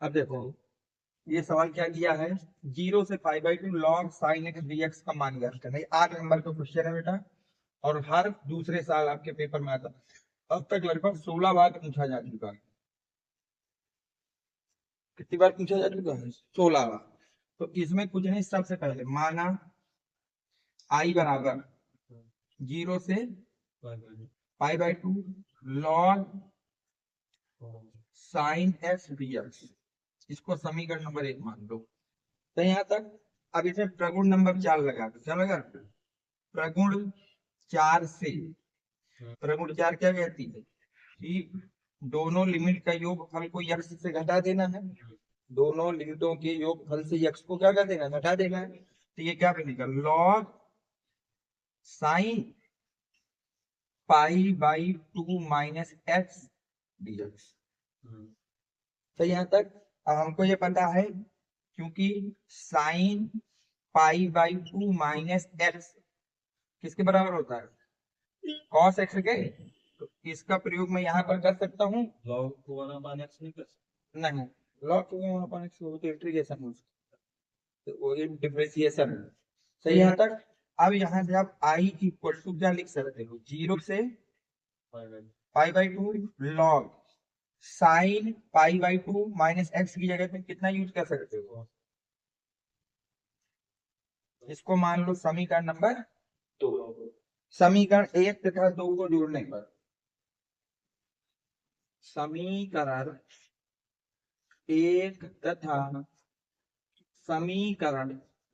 अब देखो ये सवाल क्या दिया है, 0 से π/2 log sin x dx का मान ज्ञात करना है। 8 नंबर का क्वेश्चन है बेटा, और हर दूसरे साल आपके पेपर में आता है। अब तक लगभग 16 बार पूछा जा चुका है। कितनी बार पूछा जा चुका है? 16 बार। तो इसमें कुछ नहीं, सबसे पहले माना i बराबर 0 से π/2 log sin x dx, इसको समीकरण नंबर 1 मान लो। तो यहाँ तक। अब इसमें प्रगुण नंबर 4 लगा दो। क्या लगा? प्रगुण 4 से। प्रगुण 4 क्या कहती है कि दोनों लिमिट का योगफल को यक्स से घटा देना है। दोनों लिमिटों के योगफल से यक्स को क्या कर देना? घटा देना है। तो ये क्या बनेगा? log sin π/2 minus X dx। तो यहाँ तक। अब हमको ये पता है, क्योंकि sin π/2 माइनस एक्स किसके बराबर होता है? cos x के। तो इसका प्रयोग मैं यहाँ पर कर सकता हूँ। लॉग को 1/x नहीं कर सकते। नहीं, log को 1/x वो तो इंटीग्रेशन हो सकता है, तो वो डिफरेंशिएशन है। सही यहाँ तक। अब यहाँ से आप i इक्वल टू क्या लिख सकते हो? 0 से π/2 log sin π/2 माइनस एक्स की जगह पे कितना यूज कर सकते हो? इसको मान लो समीकरण नंबर 2। समीकरण 1 तथा 2 को जोड़ने पर समीकरण 1 तथा समीकरण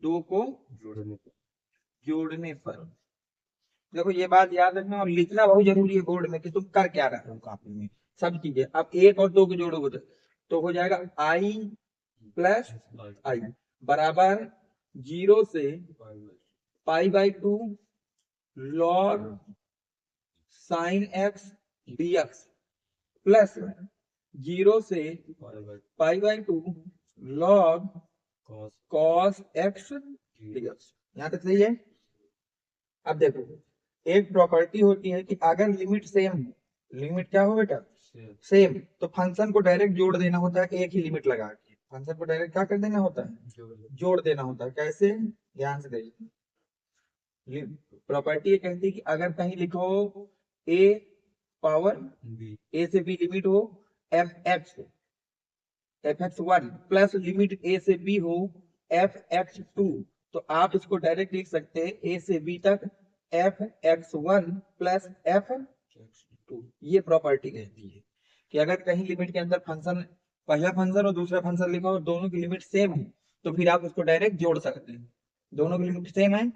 2 को जोड़ने पर देखो ये बात याद रखना, और लिखना बहुत जरूरी है बोर्ड में कि तुम कर क्या रहे हो कॉपी में। सब चीजें अब 1 और 2 को जोड़ोगे तो हो जाएगा i प्लस आई बराबर 0 से π/2 log sin x dx plus 0 से π/2 log cos x dx। यहाँ तक सही है। अब देखो एक प्रॉपर्टी होती है कि अगर लिमिट सेम हो, लिमिट क्या हो बेटा? सेम, तो फंक्शन को डायरेक्ट जोड़ देना होता है। एक ही लिमिट लगा के फंक्शन को डायरेक्ट क्या कर देना होता है? जोड़ देना होता है। कैसे? ध्यान से देखिए, प्रॉपर्टी ये कहती है कि अगर कहीं लिखो a पावर a से b लिमिट हो fx1 प्लस लिमिट a से b हो fx2, तो आप इसको डायरेक्ट लिख सकते हैं a से b तक fx1 प्लस f2। ये प्रॉपर्टी कहती है कि अगर कहीं लिमिट के अंदर फंक्शन, पहला फंक्शन और दूसरा फंक्शन लिखा हो, दोनों की लिमिट सेम है, तो फिर आप उसको डायरेक्ट जोड़ सकते हैं। दोनों की लिमिट सेम है,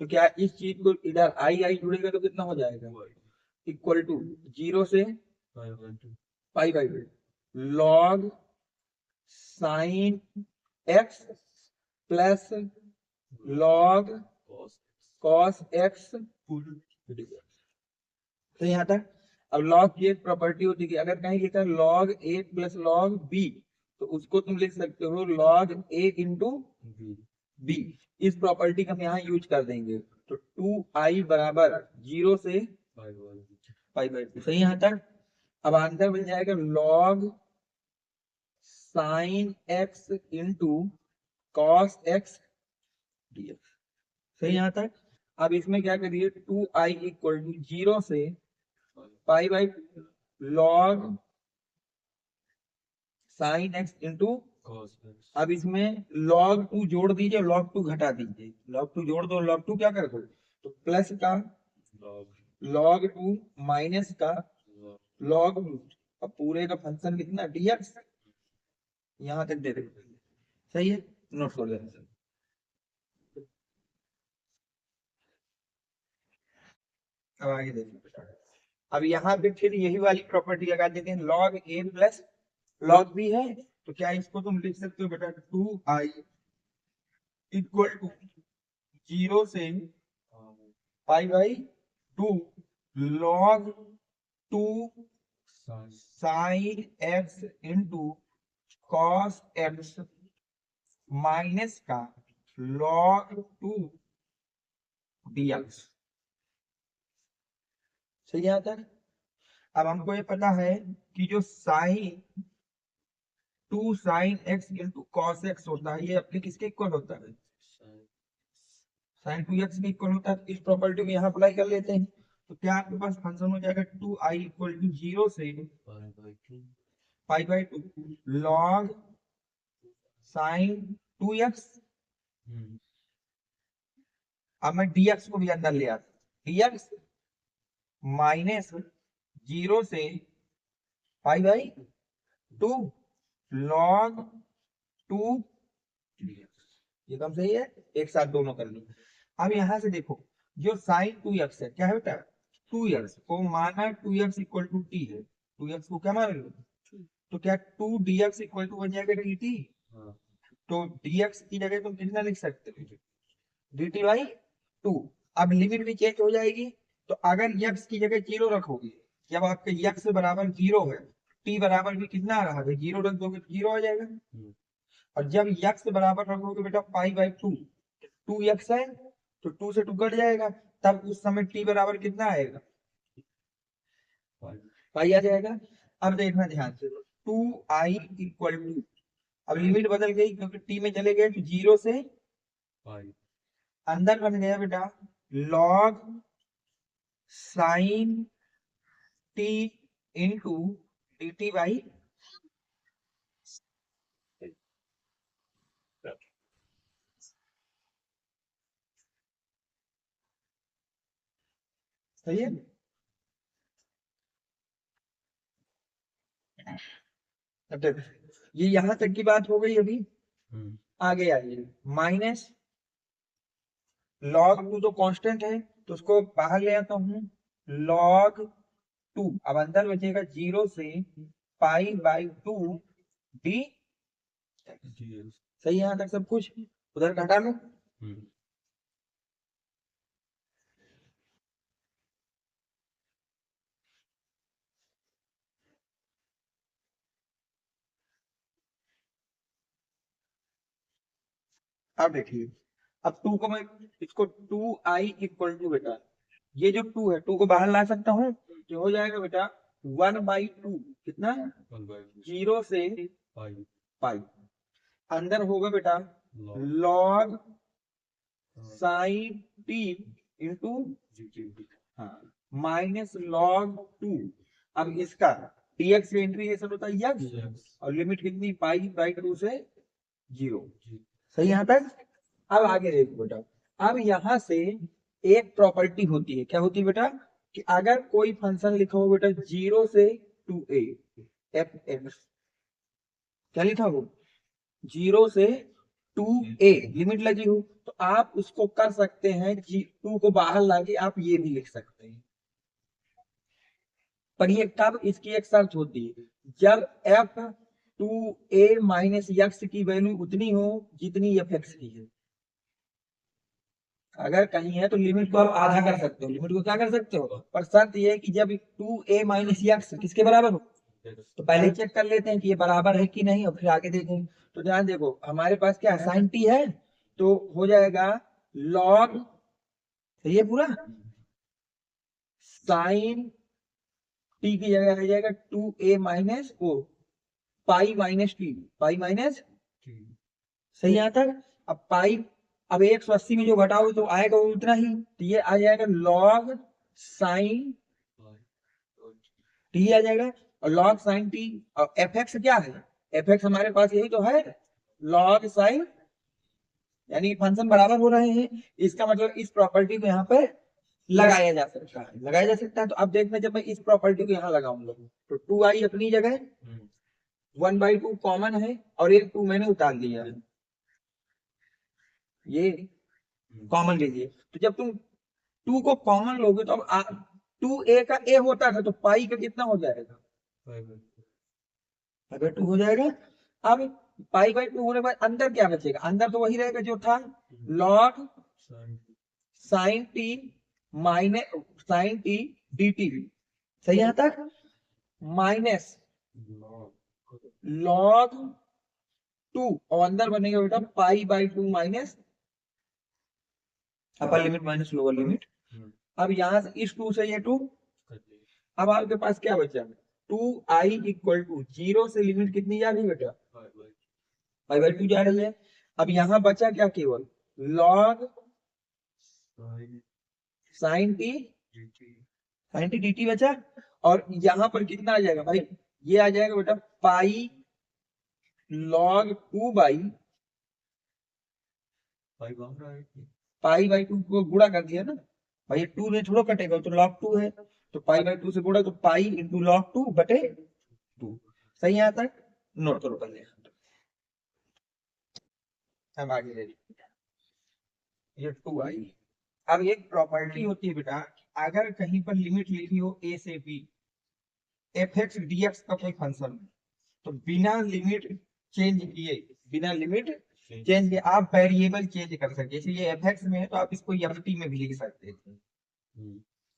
तो क्या इस चीज को इधर आई जुड़ेगा तो कितना हो जाएगा? इक्वल टू 0 से π/2 log sin x plus log cos x। तो यहाँ तक। अब log की एक प्रॉपर्टी होती है कि अगर कहीं लिखा log a plus log b, तो उसको तुम लिख सकते हो log a इंटू b। इस प्रॉपर्टी का हम यहाँ यूज कर देंगे, तो 2i बराबर 0 से π/2। सही यहाँ तक। अब आंसर मिल जाएगा log sin x into cos x dx। सही यहाँ तक। अब इसमें क्या करिए, 2i इक्वल टू 0 से π/2 log sin x इंटू। अब इसमें log 2 जोड़ दीजिए, log 2 घटा दीजिए। log 2 जोड़ दो, log 2 क्या कर दो? तो प्लस का log 2 माइनस का log 2। अब पूरे का फंक्शन कितना? dx। यहाँ तक दे दे। सही है, नोट कर देना। अब आगे देखिए, अब यहाँ पे फिर यही वाली प्रॉपर्टी लगा देते हैं, log a plus log b है, तो क्या इसको तुम लिख सकते हो बेटा 2i इक्वल टू 0 से π/2 log 2 sin x into cos x minus का log 2 dx। सही है तक। अब हमको ये पता है कि जो sine 2 sine x into cos x होता है, ये अपने किसके इक्वल होता है, साइन 2x के इक्वल होता है। तो इस प्रॉपर्टी को यहाँ अप्लाई कर लेते हैं, तो क्या आपके पास फंक्शन हो जाएगा 2i इक्वल टू 0 से पाई बाई 2 लॉग साइन 2x। अब मैं dx को भी अंदर ले आता, dx माइनस 0 से पाई बाई 2 लॉग 2 ये कम सही है, एक साथ दोनों कर लो। अब यहां से देखो, जो साइन 2x है क्या है बेटा, 2x को माना 2x इक्वल टू टी है, 2x को क्या मान लो, तो क्या 2 dx इक्वल टू बन जाएगा dt। तो dx की जगह तुम कितना लिख सकते हो, dt बाई 2। अब लिमिट भी चेंज हो जाएगी, तो अगर x की जगह 0 रखोगे, जब आपके x बराबर 0 है, t बराबर भी कितना आ रहा है, 0 रख दोगे तो 0 आ जाएगा। और जब x बराबर रखोगे बेटा पाई बाई 2, 2x है तो 2 से 2 कट जाएगा, तब उस समय t बराबर कितना आएगा, पाई आ जाएगा। अब देखना ध्यान से, 2i इक्वल टू, अब लिमिट बदल गई क्योंकि t में चले गए, तो 0 से अंदर बन गया बेटा log sign t into dt by, सही है। अब तक ये यहां तक की बात हो गई। अभी आगे आइए, माइनस लॉग 2 तो कांस्टेंट है, तो उसको बाहर ले आता हूं, लॉग 2, अब अंदर बचेगा 0 से पाई बाई 2 डी। सही है यहां तक सब कुछ, उधर घटा लो। अब देखिए, अब 2 को मैं इसको 2i इक्वल टू बेटा, ये जो 2 है 2 को बाहर ला सकता हूँ, जो हो जाएगा बेटा 1/2 कितना, 0 से पाई, अंदर होगा बेटा लॉग साइन टी इंटू हाँ माइनस लॉग 2। अब इसका dx का इंटीग्रेशन होता है x, और लिमिट कितनी, पाई बाई 2 से 0। सही यहाँ तक। अब आगे देखो बेटा, अब यहाँ से एक प्रॉपर्टी होती है, क्या होती है बेटा, कि अगर कोई फंक्शन लिखा हो बेटा 0 से 2a एफ एक्स, क्या लिखा हो 0 से 2a लिमिट लगी हो, तो आप उसको कर सकते हैं 2 को बाहर लाके आप ये भी लिख सकते हैं। पर ये तब इसकी एक शर्त होती है, जब एफ 2a माइनस एक्स की वैल्यू उतनी हो जितनी एफ एक्स की है। अगर कहीं है तो लिमिट को आप आधा कर सकते हो, लिमिट को क्या कर सकते हो, पर शर्त ये है कि जब 2a माइनस एक्स किसके बराबर हो, तो पहले चेक कर लेते हैं कि ये बराबर है कि नहीं, और फिर आगे देखेंगे। तो ध्यान देखो, हमारे पास क्या साइन टी है, तो हो जाएगा लॉग, सही है पूरा, साइन टी की जगह आ जाएगा 2a minus O pi minus T, pi minus, सही यहाँ तक। अब पाई, अब 180 में जो घटाओ तो आएगा वो उतना ही, तो ये आ जाएगा लॉग साइन टी आ जाएगा, और लॉग साइन टी, और एफ एक्स क्या है, एफ एक्स हमारे पास यही तो है लॉग साइन, यानी फंक्शन बराबर हो रहे हैं, इसका मतलब इस प्रॉपर्टी को यहाँ पर लगाया जा सकता है, लगाया जा सकता है। तो अब देखना, जब मैं इस प्रॉपर्टी को यहाँ लगाऊंगा तो 2i अपनी जगह, 1/2 कॉमन है, और एक 2 मैंने उतार दिया है, ये कॉमन लीजिए। तो जब तुम 2 को कॉमन लोगे तो अब 2a का a होता था, तो पाई का कितना हो जाएगा, अगर 2 हो जाएगा। अब पाई बाई 2 होने के बाद अंदर क्या बचेगा, अंदर तो वही रहेगा जो था, log sine t minus sine t d t, सही यहाँ तक, माइनस लॉग 2, और अंदर बनेगा बेटा पाई by 2 minus upper limit minus lower limit. अब यहां से इस 2 से ये 2, अब आपके पास क्या बचा, 2i इक्वल टू 0 से लिमिट कितनी जा रही बेटा पाई बाई टू जा रही है। अब यहाँ बचा क्या, केवल log sine t, sine t dt बचा। और यहाँ पर कितना आ जाएगा भाई, ये आ जाएगा बेटा पाई लॉग 2 बाई पाई बाई 2 को गुणा कर दिया ना भाई, ये 2 में थोड़ा कटेगा तो log 2 है, तो पाई बाई 2 से गुणा तो पाई इंटू log 2 बटे 2। सही आता है, नोट करो पहले। हम आगे ले ये 2 आई। अब एक प्रॉपर्टी होती है बेटा, अगर कहीं पर लिमिट लिखी हो a से b, F x d x का कोई फंक्शन, तो बिना लिमिट चेंज किए, बिना लिमिट चेंज किए आप वेरिएबल चेंज कर सकते हैं। जैसे ये एफ एक्स में है तो आप इसको एफ टी में भी लिख सकते हैं।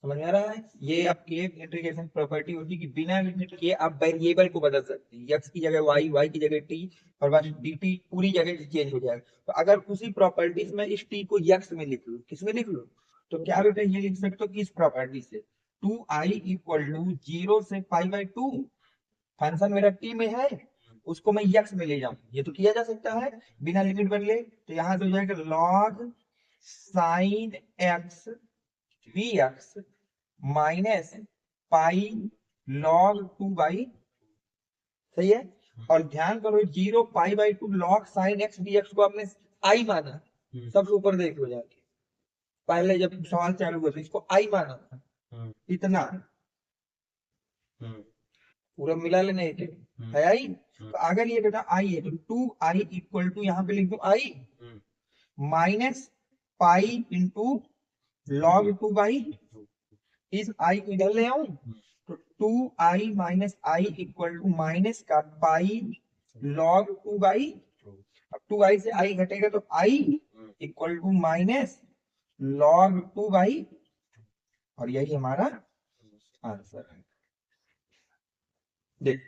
समझ में आ रहा है, ये आपकी एक इंटीग्रेशन प्रॉपर्टी होती है कि बिना लिमिट किए आप वेरिएबल को बदल सकते हैं, एक्स की जगह वाई, वाई की जगह टी, और बस dt पूरी जगह चेंज हो जाएगा। तो अगर उसी प्रॉपर्टीज में इस टी को एक्स में लिख लो, किस में लिख लो, तो क्या बेटा ये लिख सकते हो कि इस प्रॉपर्टी से 2i इक्वल टू 0 से पाई बाई 2, फंक्शन मेरा टी में है, उसको मैं एक्स में ले जाऊं, ये तो किया जा सकता है बिना लिमिट बदले। तो यहाँ से हो जाएगा log sine x b x minus pi log 2 by, सही है। और ध्यान करो 0 pi by 2 log sine x d x को आपने आई माना, सब ऊपर देख लो जाके, पहले जब सवाल चालू हुआ तो इसको आई माना था, इतना पूरा मिला लेना है आई। तो अगर ये बेटा आई है तो 2i इक्वल टू यहाँ पे लिख दो I minus pi into log 2 by, इस आई को इधर ले आऊं तो 2i माइनस आई इक्वल टू माइनस का पाई लॉग 2 बाई, अब 2i से आई घटेगा तो I equal to minus log 2 by, और यही हमारा आंसर है। देख